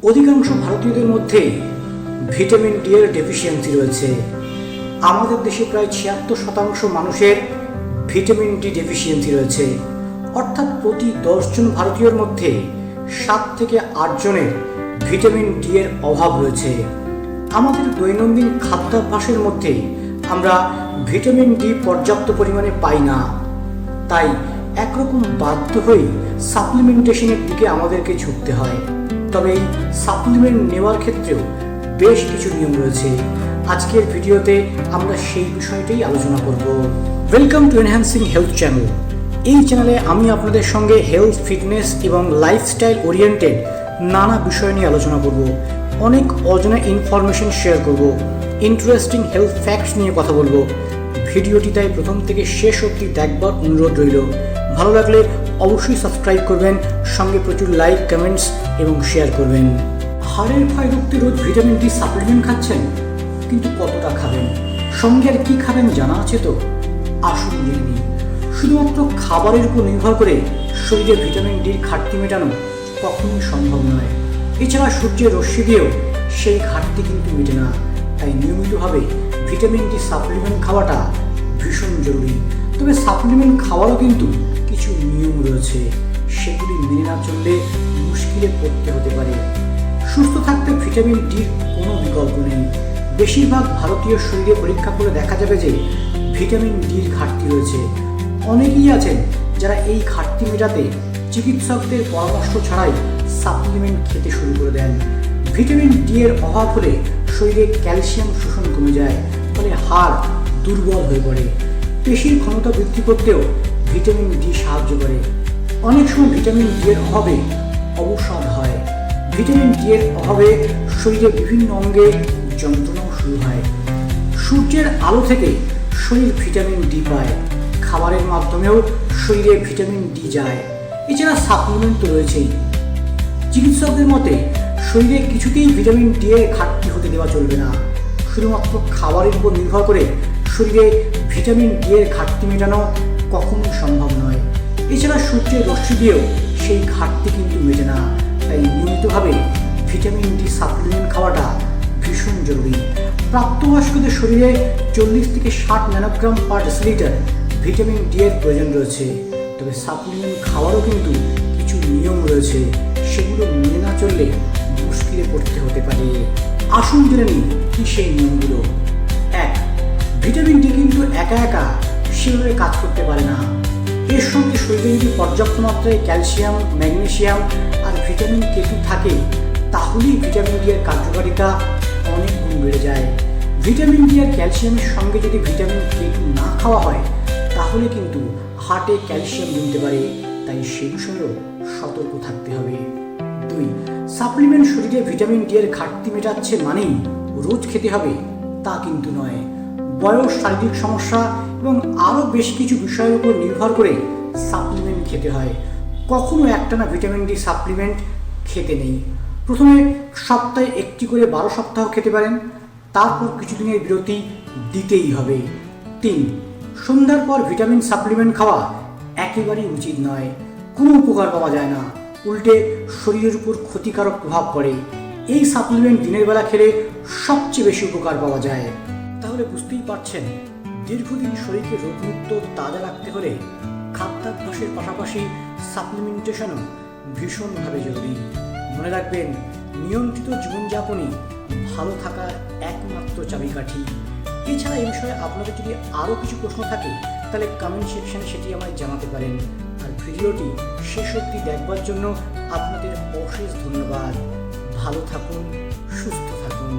অধিকাংশ ভারতীয়দের মধ্যে ভিটামিন ডি এর ডেফিসিয়েন্সি রয়েছে। আমাদের দেশে প্রায় ৭৬% মানুষের ভিটামিন ডি ডেফিসিয়েন্সি রয়েছে, অর্থাৎ প্রতি ১০ জন ভারতীয়র মধ্যে ৭ থেকে ৮ জনের ভিটামিন ডি এর অভাব রয়েছে। আমাদের দৈনন্দিন খাদ্যাভ্যাসের মধ্যে আমরা ভিটামিন ডি পর্যাপ্ত পরিমাণে পাই না, তাই একরকম বাধ্য হয়ে সাপ্লিমেন্টেশনের দিকে আমাদেরকে ঝুঁকতে হয়। তবে এই সাপ্লিমেন্ট নেওয়ার ক্ষেত্রেও বেশ কিছু নিয়ম রয়েছে। আজকের ভিডিওতে আমরা সেই বিষয়টাই আলোচনা করব। Welcome to enhancing health channel. এই চ্যানেলে আমি আপনাদের সঙ্গে হেলথ, ফিটনেস এবং লাইফস্টাইল ওরিয়েন্টেড নানা বিষয় নিয়ে আলোচনা করব। অনেক অজানা ইনফরমেশন শেয়ার করব, ইন্টারেস্টিং হেলথ ফ্যাক্টস নিয়ে কথা বলবো। ভিডিওটি তাই প্রথম থেকে শেষ অবধি দেখবার অনুরোধ রইল। ভালো লাগলে অবশ্যই সাবস্ক্রাইব করবেন, সঙ্গে প্রচুর লাইক, কমেন্টস এবং শেয়ার করবেন। হাড়ের ক্ষয় রুখতে রোজ ভিটামিন ডি সাপ্লিমেন্ট খাচ্ছেন, কিন্তু কতটা খাবেন, সঙ্গে আর কি খাবেন জানা আছে তো? আসুন জেনে নিই। শুধুমাত্র খাবারের উপর নির্ভর করে শরীরে ভিটামিন ডির ঘাটতি মেটানো কখনোই সম্ভব নয়। এছাড়া সূর্যের রশ্মি দিয়েও সেই ঘাটতি কিন্তু মেটে না। তাই নিয়মিতভাবে ভিটামিন ডি সাপ্লিমেন্ট খাওয়াটা ভীষণ জরুরি। তবে সাপ্লিমেন্ট খাওয়ারও কিন্তু কিছু নিয়ম রয়েছে, সেগুলি মেনে না চললে মুশকিলে পড়তে হতে পারে। সুস্থ থাকতে ভিটামিন ডির কোনো বিকল্প নেই। বেশিরভাগ ভারতীয় শরীরে পরীক্ষা করে দেখা যাবে যে ভিটামিন ডির ঘাটতি রয়েছে। অনেকেই আছেন যারা এই ঘাটতি মেটাতে চিকিৎসকদের পরামর্শ ছাড়াই সাপ্লিমেন্ট খেতে শুরু করে দেন। ভিটামিন ডি এর অভাব হলে শরীরে ক্যালসিয়াম শোষণ কমে যায়, ফলে হাড় দুর্বল হয়ে পড়ে। পেশির ক্ষমতা বৃদ্ধি করতেও ভিটামিন ডি সাহায্য করে। অনেক সময় ভিটামিন ডি এর অভাবে অবসাদ হয়। ভিটামিন ডি এর অভাবে শরীরে বিভিন্ন অঙ্গে যন্ত্রণাও শুরু হয়। সূর্যের আলো থেকে শরীর ভিটামিন ডি পায়, খাবারের মাধ্যমেও শরীরে ভিটামিন ডি যায়। এছাড়া সাপ্লিমেন্ট তো রয়েছেই। চিকিৎসকদের মতে শরীরে কিছুতেই ভিটামিন ডি এর ঘাটতি হতে দেওয়া চলবে না। শুধুমাত্র খাবারের উপর নির্ভর করে শরীরে ভিটামিন ডি এর ঘাটতি মেটানো কখনোই সম্ভব নয়। এছাড়া সূর্যের রশ্মি দিয়েও সেই ঘাটতি কিন্তু মেটে না। তাই নিয়মিতভাবে ভিটামিন ডি সাপ্লিমেন্ট খাওয়াটা ভীষণ জরুরি। প্রাপ্তবয়স্কদের শরীরে 40 থেকে 60 nanogram per decilitre vitamin D এর প্রয়োজন রয়েছে। তবে সাপ্লিমেন্ট খাওয়ারও কিন্তু কিছু নিয়ম রয়েছে, সেগুলো মেনে না চললে মুশকিলে পড়তে হতে পারে। আসুন জেনে নিই কি সেই নিয়মগুলো। 1. ভিটামিন ডি কিন্তু একা একা সেভাবে কাজ করতে পারে না। এর সঙ্গে শরীরে যদি পর্যাপ্ত মাত্রায় ক্যালসিয়াম, ম্যাগনেসিয়াম আর ভিটামিন কে2 থাকে, তাহলেই ভিটামিন ডি এর কার্যকারিতা অনেক গুণ বেড়ে যায়। ভিটামিন ডি আর ক্যালসিয়ামের সঙ্গে যদি ভিটামিন কে2 না খাওয়া হয়, তাহলে কিন্তু হার্টে ক্যালসিয়াম জমতে পারে। তাই সে বিষয়েও সতর্ক থাকতে হবে। 2. সাপ্লিমেন্ট শরীরে ভিটামিন ডি এর ঘাটতি মেটাচ্ছে মানেই রোজ খেতে হবে তা কিন্তু নয়। বয়স, শারীরিক সমস্যা এবং আরও বেশ কিছু বিষয়ের উপর নির্ভর করে সাপ্লিমেন্ট খেতে হয়। কখনো একটানা ভিটামিন ডি সাপ্লিমেন্ট খেতে নেই। প্রথমে সপ্তাহে একটি করে 12 সপ্তাহ খেতে পারেন, তারপর কিছুদিনের বিরতি দিতেই হবে। 3. সন্ধ্যার পর ভিটামিন সাপ্লিমেন্ট খাওয়া একেবারেই উচিত নয়। কোনো উপকার পাওয়া যায় না, উল্টে শরীরের উপর ক্ষতিকারক প্রভাব পড়ে। এই সাপ্লিমেন্ট দিনের বেলা খেলে সবচেয়ে বেশি উপকার পাওয়া যায়। তাহলে বুঝতেই পারছেন, দীর্ঘদিন শরীরকে রোগমুক্ত তাজা রাখতে হলে খাদ্যাভ্যাসের পাশাপাশি সাপ্লিমেন্টেশনও ভীষণভাবে জরুরি। মনে রাখবেন, নিয়ন্ত্রিত জীবনযাপনই ভালো থাকার একমাত্র চাবিকাঠি। এছাড়া এই বিষয়ে আপনাদের যদি আরও কিছু প্রশ্ন থাকে, তাহলে কমেন্ট সেকশনে সেটি আমায় জানাতে পারেন। আর ভিডিওটি শেষ অবধি দেখবার জন্য আপনাদের অশেষ ধন্যবাদ। ভালো থাকুন, সুস্থ থাকুন।